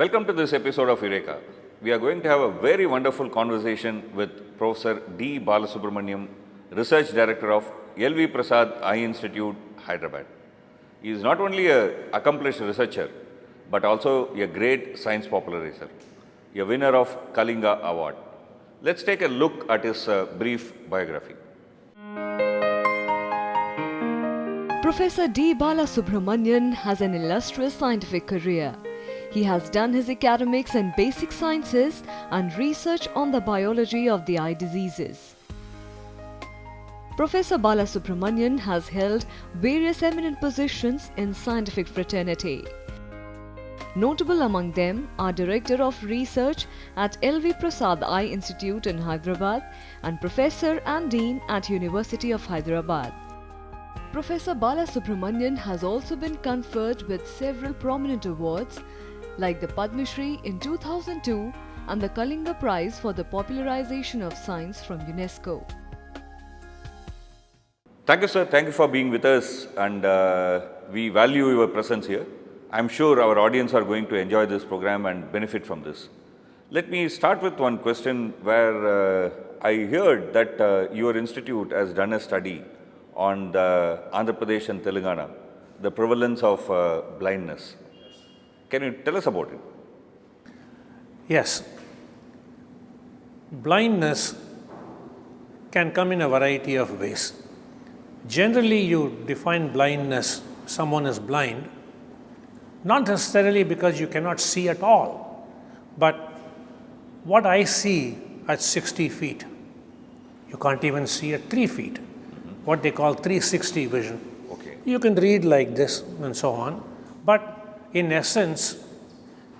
Welcome to this episode of Eureka. We are going to have a very wonderful conversation with Professor D. Balasubramanian, Research Director of L.V. Prasad Eye Institute, Hyderabad. He is not only an accomplished researcher, but also a great science popularizer, a winner of Kalinga Award. Let's take a look at his brief biography. Professor D. Balasubramanian has an illustrious scientific career. He has done his academics in basic sciences and research on the biology of the eye diseases. Professor Balasubramanian has held various eminent positions in scientific fraternity. Notable among them are Director of Research at L.V. Prasad Eye Institute in Hyderabad and Professor and Dean at University of Hyderabad. Professor Balasubramanian has also been conferred with several prominent awards like the Padma Shri in 2002 and the Kalinga Prize for the popularization of science from UNESCO. Thank you, sir. Thank you for being with us, and we value your presence here. I'm sure our audience are going to enjoy this program and benefit from this. Let me start with one question where I heard that your institute has done a study on the Andhra Pradesh and Telangana, the prevalence of blindness. Can you tell us about it? Yes. Blindness can come in a variety of ways. Generally, you define blindness, someone is blind, not necessarily because you cannot see at all, but what I see at 60 feet, you can't even see at 3 feet. What they call 360 vision. Okay. You can read like this and so on, but in essence,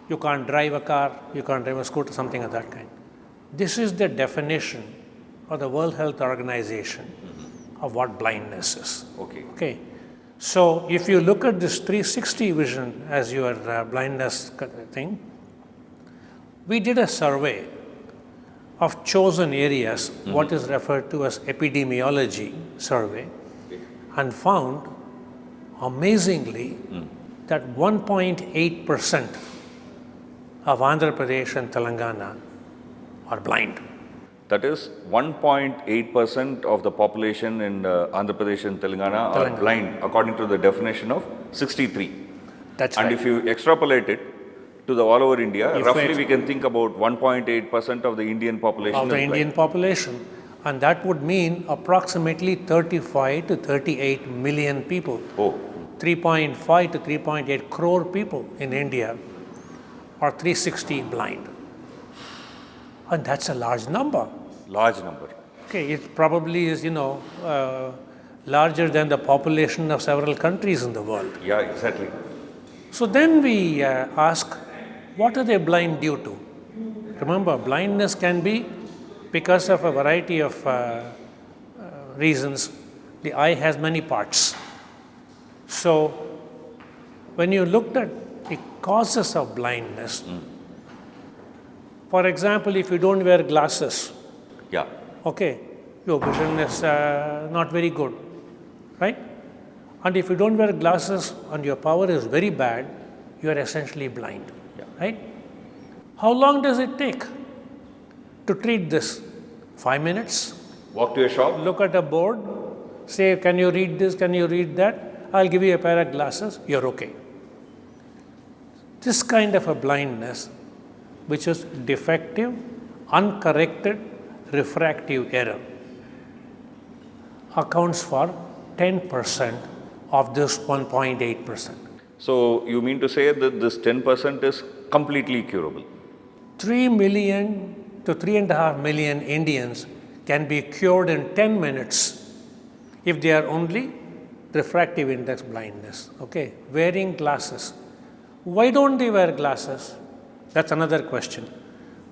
you can't drive a car, you can't drive a scooter, something of that kind. This is the definition of the World Health Organization of what blindness is. Okay. So if you look at this 360 vision as your blindness thing, we did a survey of chosen areas, what is referred to as epidemiology survey, and found amazingly that 1.8% of Andhra Pradesh and Telangana are blind. That is 1.8% of the population in Andhra Pradesh and Telangana are blind, according to the definition of 63. That's and right. if you extrapolate it to the all over India, roughly we can think about 1.8% of the Indian population. Of the Indian population. And that would mean approximately 35 to 38 million people. 3.5 to 3.8 crore people in India are 360 blind. And that's a large number. Large number. Okay, it probably is, larger than the population of several countries in the world. Yeah, exactly. So then we ask, what are they blind due to? Remember, blindness can be because of a variety of reasons. The eye has many parts. So when you looked at the causes of blindness, for example, if you don't wear glasses, your vision is not very good, right? And if you don't wear glasses and your power is very bad, you are essentially blind, right? How long does it take to treat this? 5 minutes? Walk to a shop? Look at a board, say, can you read this, can you read that? I'll give you a pair of glasses, you're okay. This kind of a blindness, which is defective, uncorrected, refractive error, accounts for 10% of this 1.8%. So you mean to say that this 10% is completely curable? 3 million to 3.5 million Indians can be cured in 10 minutes if they are only refractive index blindness, wearing glasses. Why don't they wear glasses? That's another question.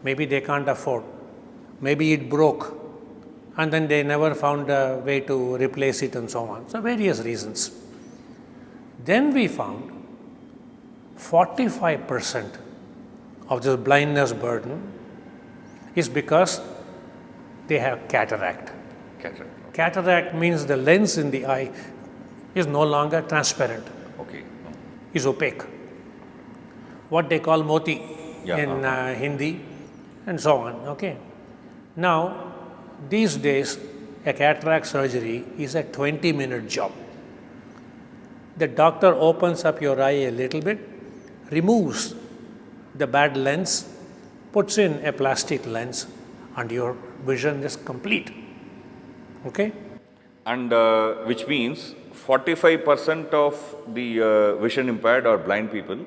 Maybe they can't afford. Maybe it broke and then they never found a way to replace it and so on. So various reasons. Then we found 45% of this blindness burden is because they have cataract. Cataract means the lens in the eye is no longer transparent. Okay. Is opaque. what they call moti Yeah, in Hindi, and so on. Okay. Now, these days, a cataract surgery is a 20-minute job. The doctor opens up your eye a little bit, removes the bad lens, puts in a plastic lens, and your vision is complete. Okay? And which means 45% of the vision impaired or blind people,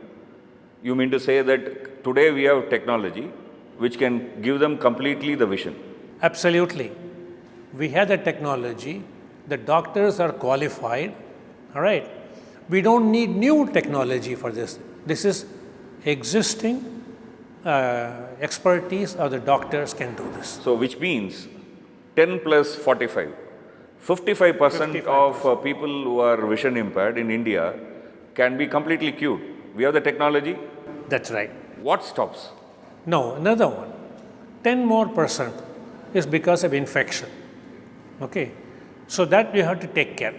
you mean to say that today we have technology which can give them completely the vision? Absolutely. We have the technology, the doctors are qualified, all right? We don't need new technology for this. This is existing expertise of the doctors can do this. So which means 10 plus 45. 55% of people who are vision impaired in India can be completely cured. We have the technology. That's right. What stops? No, another one. 10 more percent is because of infection. Okay? So that you have to take care.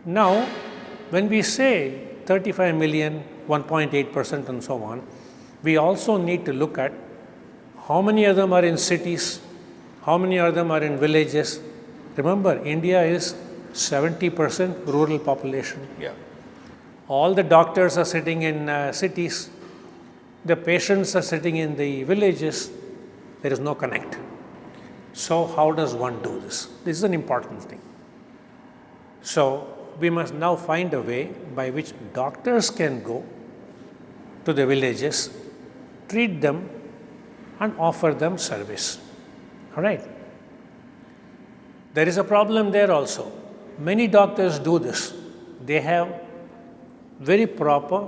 Now, when we say 35 million, 1.8% and so on, we also need to look at how many of them are in cities, how many of them are in villages. Remember, India is 70% rural population. Yeah. All the doctors are sitting in cities. The patients are sitting in the villages. There is no connect. So how does one do this? This is an important thing. So we must now find a way by which doctors can go to the villages, treat them, and offer them service. All right? There is a problem there also. Many doctors do this. They have very proper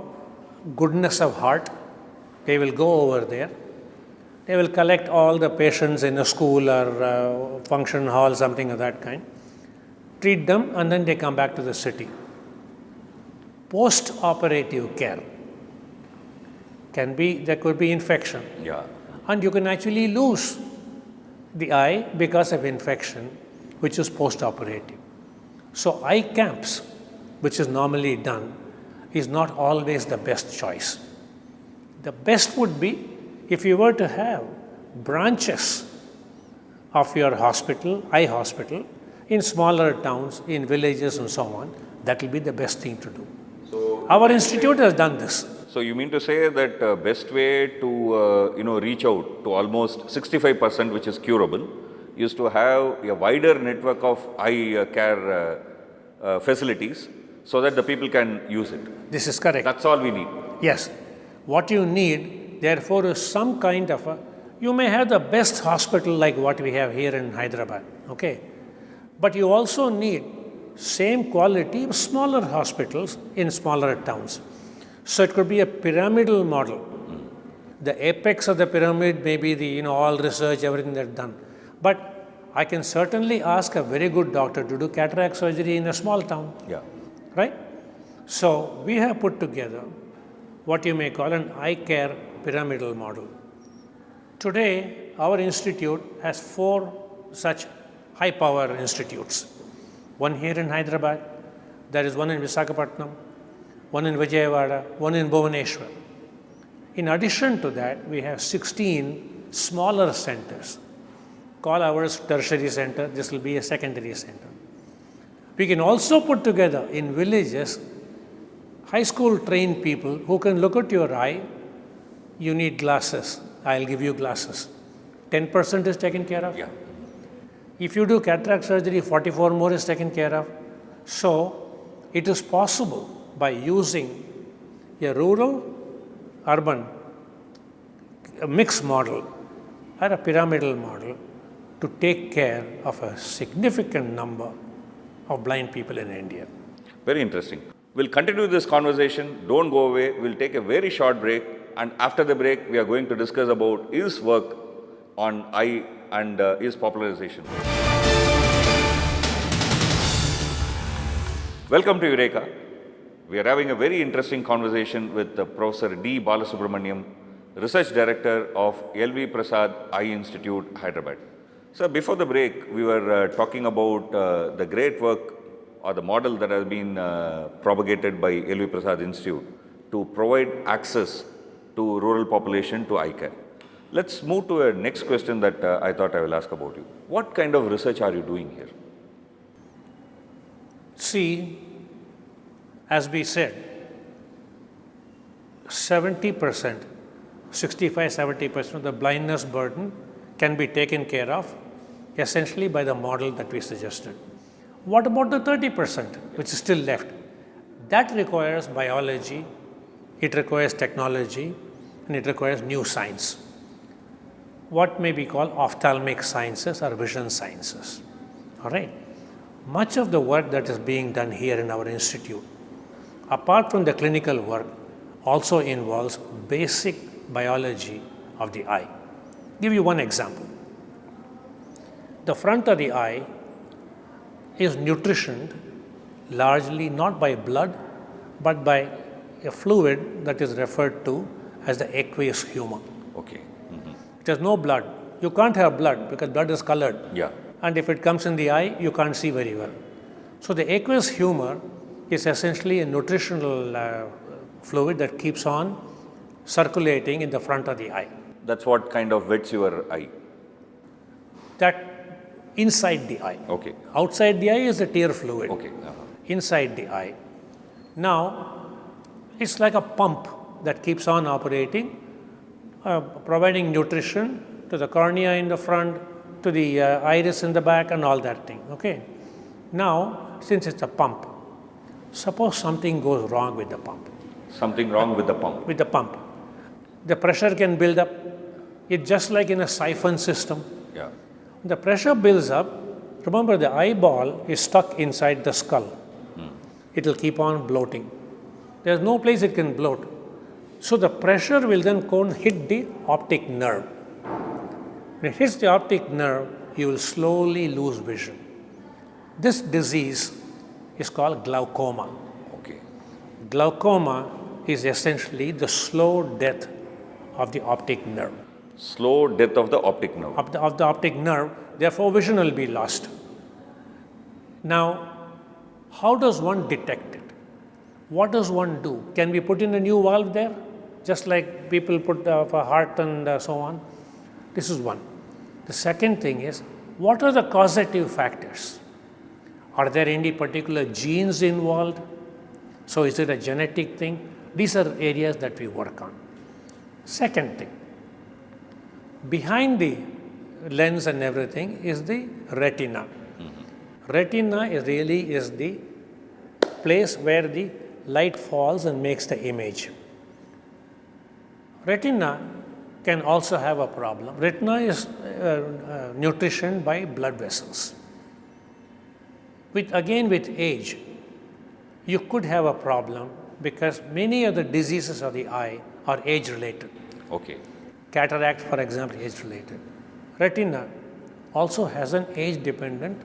goodness of heart. They will go over there. They will collect all the patients in a school or function hall, something of that kind, treat them, and then they come back to the city. Post-operative care can be, there could be infection. Yeah. And you can actually lose the eye because of infection, which is post-operative. So eye camps, which is normally done, is not always the best choice. The best would be if you were to have branches of your hospital, eye hospital, in smaller towns, in villages and so on. That will be the best thing to do. So our institute has done this. So you mean to say that best way to reach out to almost 65%, which is curable, is to have a wider network of eye care facilities so that the people can use it. This is correct. That's all we need. Yes. What you need, therefore, is some kind of a, you may have the best hospital like what we have here in Hyderabad, okay? But you also need same quality of smaller hospitals in smaller towns. So it could be a pyramidal model. The apex of the pyramid may be the, all research, everything that's done. But I can certainly ask a very good doctor to do cataract surgery in a small town. Yeah. Right? So we have put together what you may call an eye care pyramidal model. Today, our institute has 4 such high power institutes. One here in Hyderabad, there is one in Visakhapatnam, one in Vijayawada, one in Bhubaneswar. In addition to that, we have 16 smaller centers. Call ours tertiary center, this will be a secondary center. We can also put together in villages high school trained people who can look at your eye. You need glasses, I'll give you glasses. 10% is taken care of. Yeah. If you do cataract surgery, 44 more is taken care of. So it is possible by using a rural, urban, a mixed model or a pyramidal model to take care of a significant number of blind people in India. Very interesting. We'll continue this conversation. Don't go away. We'll take a very short break. And after the break, we are going to discuss about his work on eye and his popularization. Welcome to Eureka. We are having a very interesting conversation with Professor D. Balasubramaniam, Research Director of LV Prasad Eye Institute, Hyderabad. So before the break, we were talking about the great work or the model that has been propagated by LV Prasad Institute to provide access to rural population to eye care. Let's move to a next question that I thought I will ask about you. What kind of research are you doing here? See, as we said, 70%, 65-70% of the blindness burden can be taken care of essentially by the model that we suggested. What about the 30% which is still left? That requires biology, it requires technology, and it requires new science. What may be called ophthalmic sciences or vision sciences. All right. Much of the work that is being done here in our institute, apart from the clinical work, also involves basic biology of the eye. Give you one example. The front of the eye is nutritioned largely not by blood, but by a fluid that is referred to as the aqueous humor. Okay. It has no blood. You can't have blood because blood is colored. Yeah. And if it comes in the eye, you can't see very well. So the aqueous humor is essentially a nutritional fluid that keeps on circulating in the front of the eye. That's what kind of wets your eye. That inside the eye. Okay. Outside the eye is the tear fluid. Okay. Inside the eye. Now, it's like a pump that keeps on operating, providing nutrition to the cornea in the front, to the iris in the back, and all that thing. Okay. Now, since it's a pump, suppose something goes wrong with the pump. Something wrong with the pump. With the pump, the pressure can build up. It's just like in a siphon system. Yeah. The pressure builds up. Remember, the eyeball is stuck inside the skull. It will keep on bloating. There's no place it can bloat. So the pressure will then hit the optic nerve. When it hits the optic nerve, you will slowly lose vision. This disease is called glaucoma. Okay. Glaucoma is essentially the slow death of the optic nerve. Slow death of the optic nerve. Of the optic nerve, therefore vision will be lost. Now, how does one detect it? What does one do? Can we put in a new valve there? Just like people put for heart and so on? This is one. The second thing is, what are the causative factors? Are there any particular genes involved? So is it a genetic thing? These are areas that we work on. Second thing, behind the lens and everything is the retina. Retina is the place where the light falls and makes the image. Retina can also have a problem. Retina is nutritioned by blood vessels. With age, you could have a problem because many of the diseases of the eye are age-related. Okay. Cataract, for example, age-related. Retina also has an age-dependent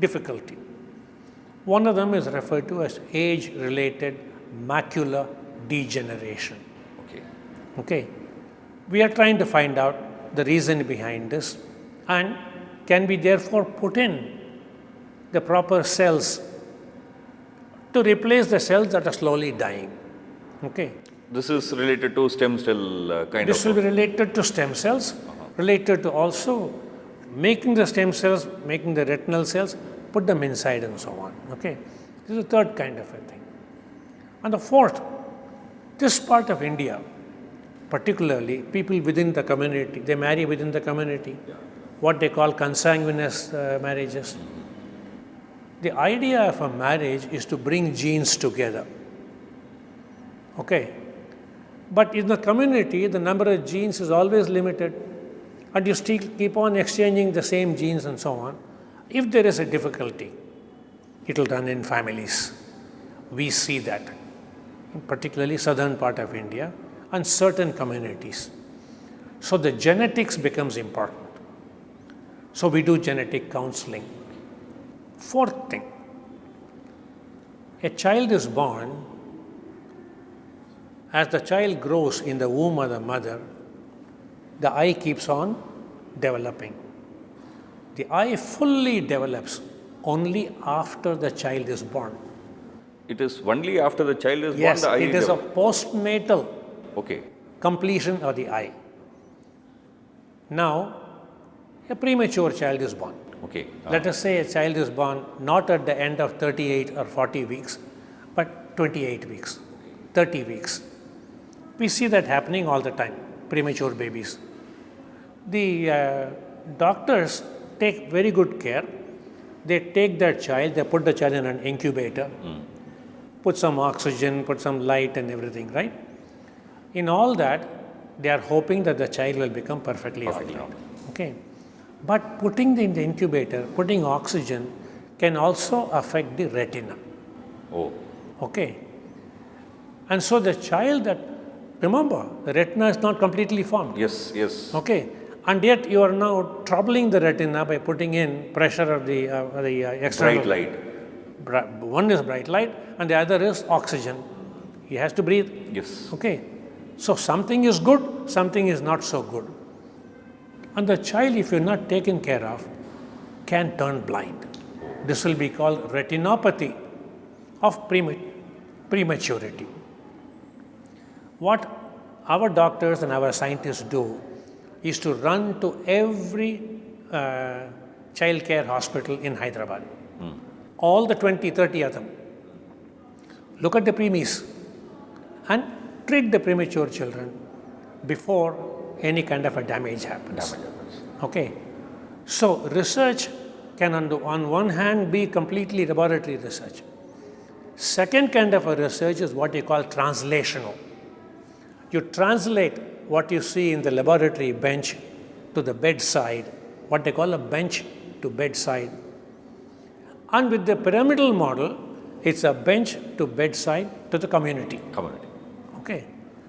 difficulty. One of them is referred to as age-related macular degeneration. Okay. We are trying to find out the reason behind this, and can we therefore put in the proper cells to replace the cells that are slowly dying. Okay. This is related to stem cell This will be related to stem cells, related to also making the stem cells, making the retinal cells, put them inside and so on. Okay. This is the third kind of a thing. And the fourth, this part of India, particularly people within the community, they marry within the community, what they call consanguineous marriages. The idea of a marriage is to bring genes together. Okay. But in the community, the number of genes is always limited, and you still keep on exchanging the same genes and so on. If there is a difficulty, it will run in families. We see that, in particularly southern part of India and certain communities. So the genetics becomes important. So we do genetic counseling. Fourth thing, a child is born. As the child grows in the womb of the mother, the eye keeps on developing. The eye fully develops only after the child is born. It is only after the child is Yes, born the eye it is a develops. postnatal Okay. completion of the eye. Now, a premature child is born. Okay. Let us say a child is born not at the end of 38 or 40 weeks, but 28 weeks, 30 weeks. We see that happening all the time, premature babies. The doctors take very good care. They take that child, they put the child in an incubator, put some oxygen, put some light and everything, right? In all that, they are hoping that the child will become perfectly all right. Okay. But putting in the incubator, putting oxygen can also affect the retina. Oh. Okay. And so the child that, remember, the retina is not completely formed. Yes, yes. Okay. And yet you are now troubling the retina by putting in pressure of the external. Bright light. One is bright light and the other is oxygen. He has to breathe. Yes. Okay. So something is good, something is not so good. And the child, if you're not taken care of, can turn blind. This will be called retinopathy of prematurity. What our doctors and our scientists do is to run to every child care hospital in Hyderabad, all the 20, 30 of them. Look at the preemies and treat the premature children before any kind of a damage happens. Okay. So research can on one hand be completely laboratory research. Second kind of a research is what you call translational. You translate what you see in the laboratory bench to the bedside, what they call a bench to bedside. And with the pyramidal model, it's a bench to bedside to the community. Community. Okay.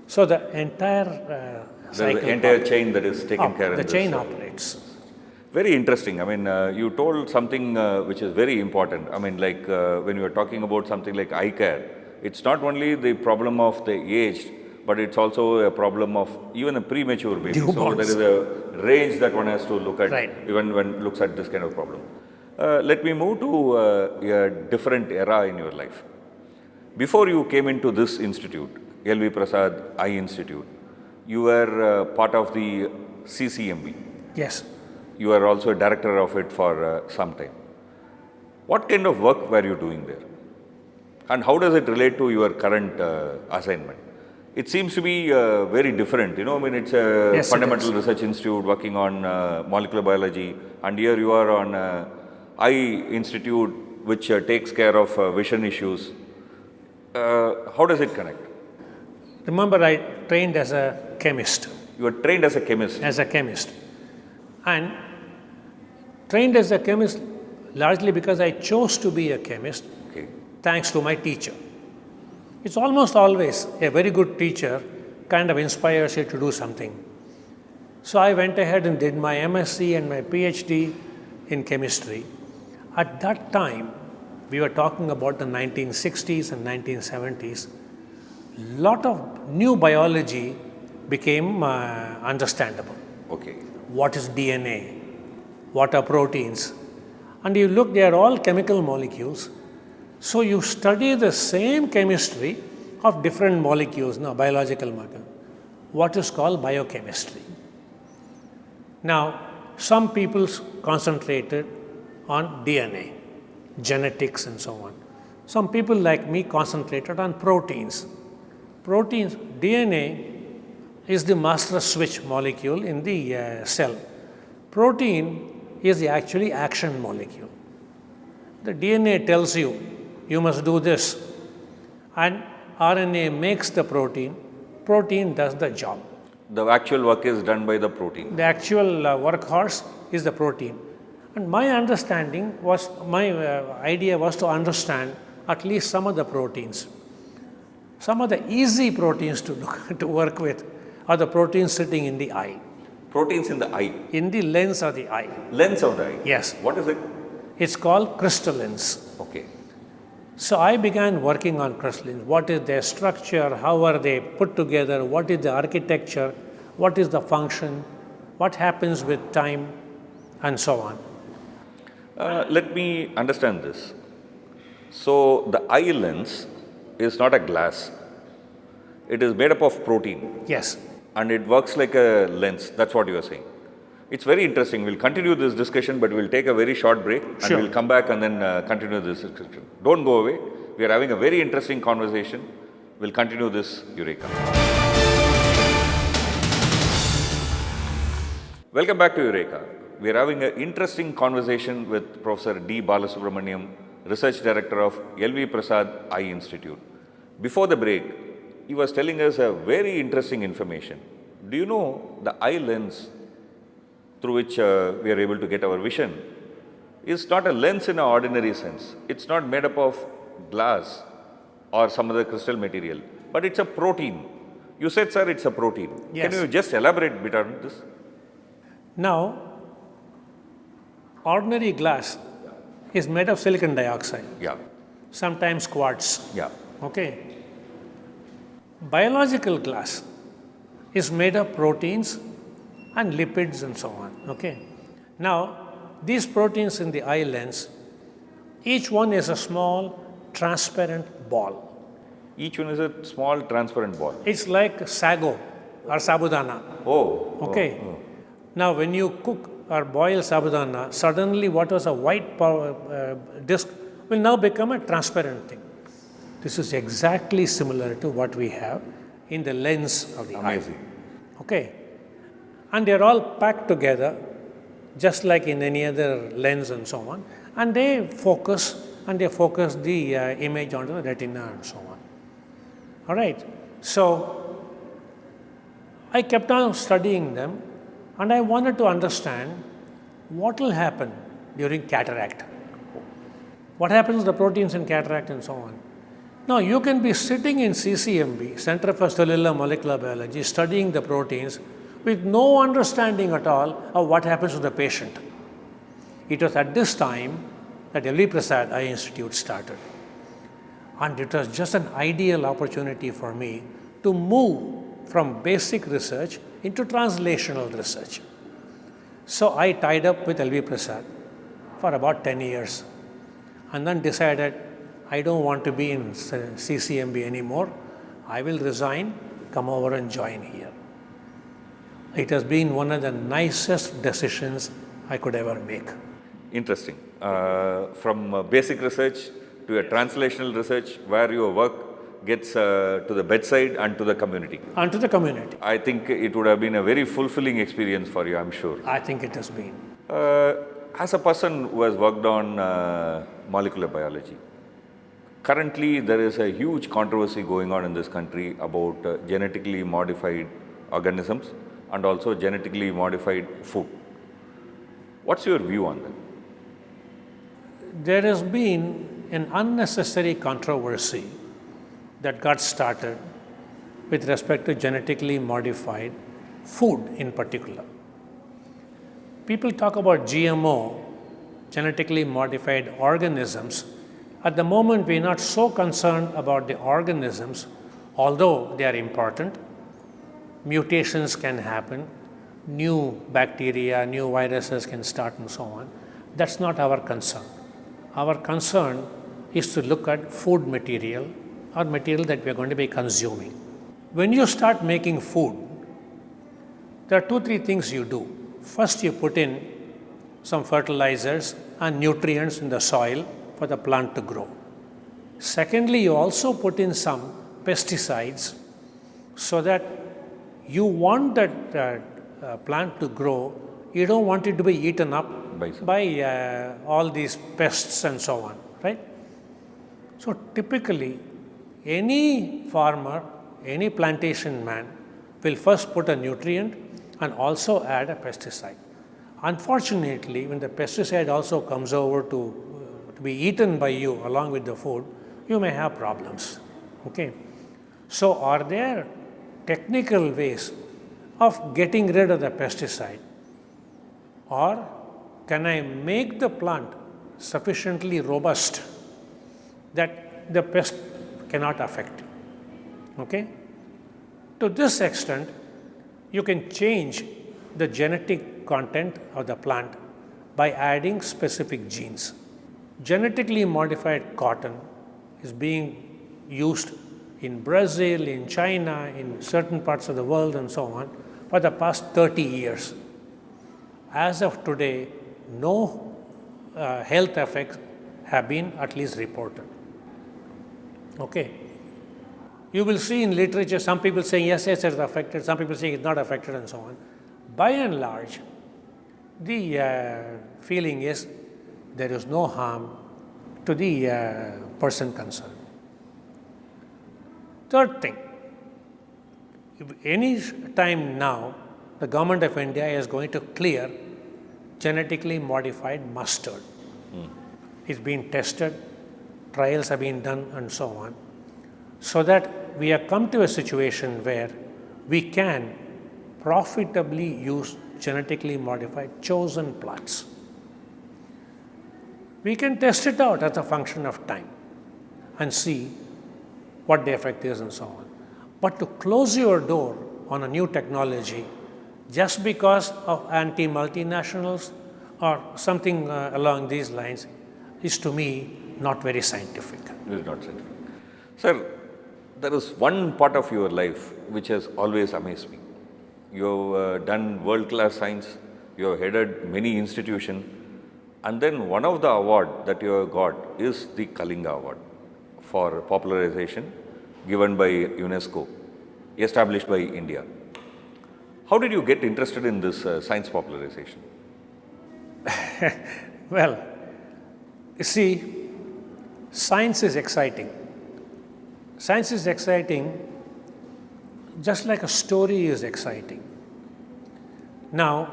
So the entire There's the entire chain that is taken care of. The chain operates. Very interesting. I mean, you told something which is very important. I mean, like when you are talking about something like eye care, it's not only the problem of the aged, but it's also a problem of even a premature baby. So Newborns. there is a range that one has to look at Right. even when looks at this kind of problem. Let me move to a different era in your life. Before you came into this institute, L.V. Prasad Eye Institute, you were part of the CCMB. Yes. You were also a director of it for some time. What kind of work were you doing there? And how does it relate to your current assignment? It seems to be very different. You know, I mean, it's a Yes, it fundamental is. research institute working on molecular biology, and here you are on Eye Institute, which takes care of vision issues. How does it connect? Remember, I trained as a chemist. You were trained as a chemist. And trained as a chemist largely because I chose to be a chemist Okay. thanks to my teacher. It's almost always a very good teacher kind of inspires you to do something. So I went ahead and did my MSc and my PhD in chemistry. At that time, we were talking about the 1960s and 1970s. Lot of new biology became understandable. Okay. What is DNA? What are proteins? And you look, they are all chemical molecules. So you study the same chemistry of different molecules, biological molecules, what is called biochemistry. Now, some people concentrated on DNA, genetics and so on. Some people like me concentrated on proteins. Proteins, DNA is the master switch molecule in the cell. Protein is the actually action molecule. The DNA tells you, you must do this. And RNA makes the protein. Protein does the job. The actual work is done by the protein. The actual workhorse is the protein. And my understanding was, my idea was to understand at least some of the proteins. Some of the easy proteins to work with are the proteins sitting in the eye. Proteins in the eye. In the lens of the eye. Lens of the eye. Yes. What is it? It's called crystallins. Okay. So I began working on crystallins. What is their structure? How are they put together? What is the architecture? What is the function? What happens with time? And so on. Let me understand this. So the eye lens is not a glass. It is made up of protein Yes. and it works like a lens. That's what you are saying. It's very interesting. We'll continue this discussion, but we'll take a very short break and Sure. we'll come back and then continue this discussion. Don't go away. We are having a very interesting conversation. We'll continue this, Eureka. Welcome back to Eureka. We are having an interesting conversation with Professor D. Balasubramaniam, Research Director of LV Prasad Eye Institute. Before the break, he was telling us a very interesting information. Do you know the eye lens through which we are able to get our vision is not a lens in an ordinary sense. It's not made up of glass or some other crystal material, but it's a protein. You said, sir, it's a protein. Yes. Can you just elaborate a bit on this? Now, ordinary glass is made of silicon dioxide, Yeah, sometimes quartz. yeah, Okay. Biological glass is made of proteins and lipids and so on. Okay. Now, these proteins in the eye lens, each one is a small transparent ball. each one is a small transparent ball. It's like sago or sabudana. Oh, Okay. Now, when you cook or boil sabudana, suddenly what was a white disc will now become a transparent thing. This is exactly similar to what we have in the lens of the amazing. eye. Okay. And they're all packed together, just like in any other lens and so on. And they focus the image onto the retina and so on. All right. So I kept on studying them and I wanted to understand what will happen during cataract. What happens to the proteins in cataract and so on. Now, you can be sitting in CCMB, Center for Cellular Molecular Biology, studying the proteins with no understanding at all of what happens to the patient. It was at this time that LV Prasad Eye Institute started. And it was just an ideal opportunity for me to move from basic research into translational research. So I tied up with LV Prasad for about 10 years and then decided I don't want to be in CCMB anymore. I will resign, come over and join here. It has been one of the nicest decisions I could ever make. Interesting. From basic research to a translational research where your work gets to the bedside and to the community. And to the community, I think it would have been a very fulfilling experience for you, I'm sure. I think it has been. As a person who has worked on molecular biology, currently there is a huge controversy going on in this country about genetically modified organisms and also genetically modified food. What's your view on that? There has been an unnecessary controversy that got started with respect to genetically modified food in particular. People talk about GMO, genetically modified organisms. At the moment, we're not so concerned about the organisms, although they are important. Mutations can happen, new bacteria, new viruses can start and so on. That's not our concern. Our concern is to look at food material or material that we are going to be consuming. When you start making food, there are 2-3 things you do. First, you put in some fertilizers and nutrients in the soil for the plant to grow. Secondly, you also put in some pesticides so that you want that plant to grow. You don't want it to be eaten up by all these pests and so on, right? So typically, any farmer, any plantation man will first put a nutrient and also add a pesticide. Unfortunately, when the pesticide also comes over to be eaten by you along with the food, you may have problems. Okay. So are there technical ways of getting rid of the pesticide? Or can I make the plant sufficiently robust that the pest cannot affect it? Okay? To this extent, you can change the genetic content of the plant by adding specific genes. Genetically modified cotton is being used in Brazil, in China, in certain parts of the world, and so on, for the past 30 years. As of today, no health effects have been at least reported. Okay. You will see in literature some people saying yes, yes, it's affected, some people saying it's not affected, and so on. By and large, the feeling is there is no harm to the person concerned. Third thing, if any time now, the government of India is going to clear genetically modified mustard. It's been tested, trials have been done, and so on, so that we have come to a situation where we can profitably use genetically modified chosen plants. We can test it out as a function of time and see what the effect is and so on. But to close your door on a new technology just because of anti-multinationals or something along these lines is, to me, not very scientific. It is not scientific. Sir, there is one part of your life which has always amazed me. You have done world-class science, you have headed many institutions, and then one of the awards that you have got is the Kalinga Award for popularization given by UNESCO, established by India. How did you get interested in this science popularization? Well, you see, science is exciting. Science is exciting just like a story is exciting. Now,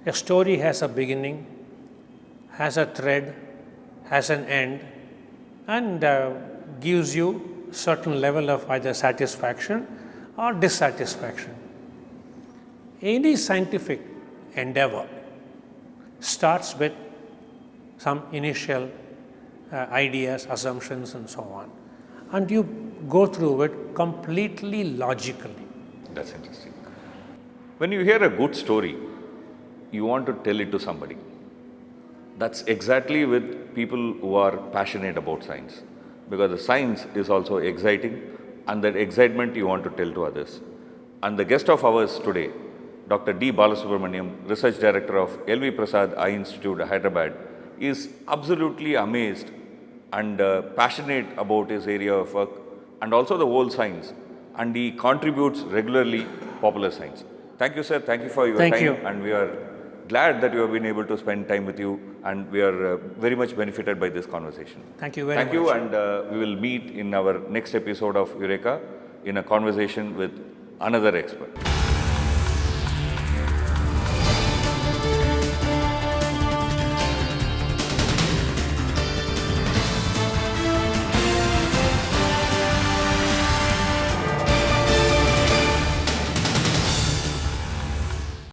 a story has a beginning, has a thread, has an end, and gives you certain level of either satisfaction or dissatisfaction. Any scientific endeavor starts with some initial ideas, assumptions, and so on, and you go through it completely logically. That's interesting. When you hear a good story, you want to tell it to somebody. That's exactly with people who are passionate about science, because the science is also exciting, and that excitement you want to tell to others. And the guest of ours today, Dr. D. Balasubramaniam, Research Director of L.V. Prasad Eye Institute, Hyderabad, is absolutely amazed and passionate about his area of work and also the whole science, and he contributes regularly popular science. Thank you, sir. Thank you for your Thank time. you. And we are glad that you have been able to spend time with you, and we are very much benefited by this conversation. Thank you very much. Thank you, and we will meet in our next episode of Eureka in a conversation with another expert.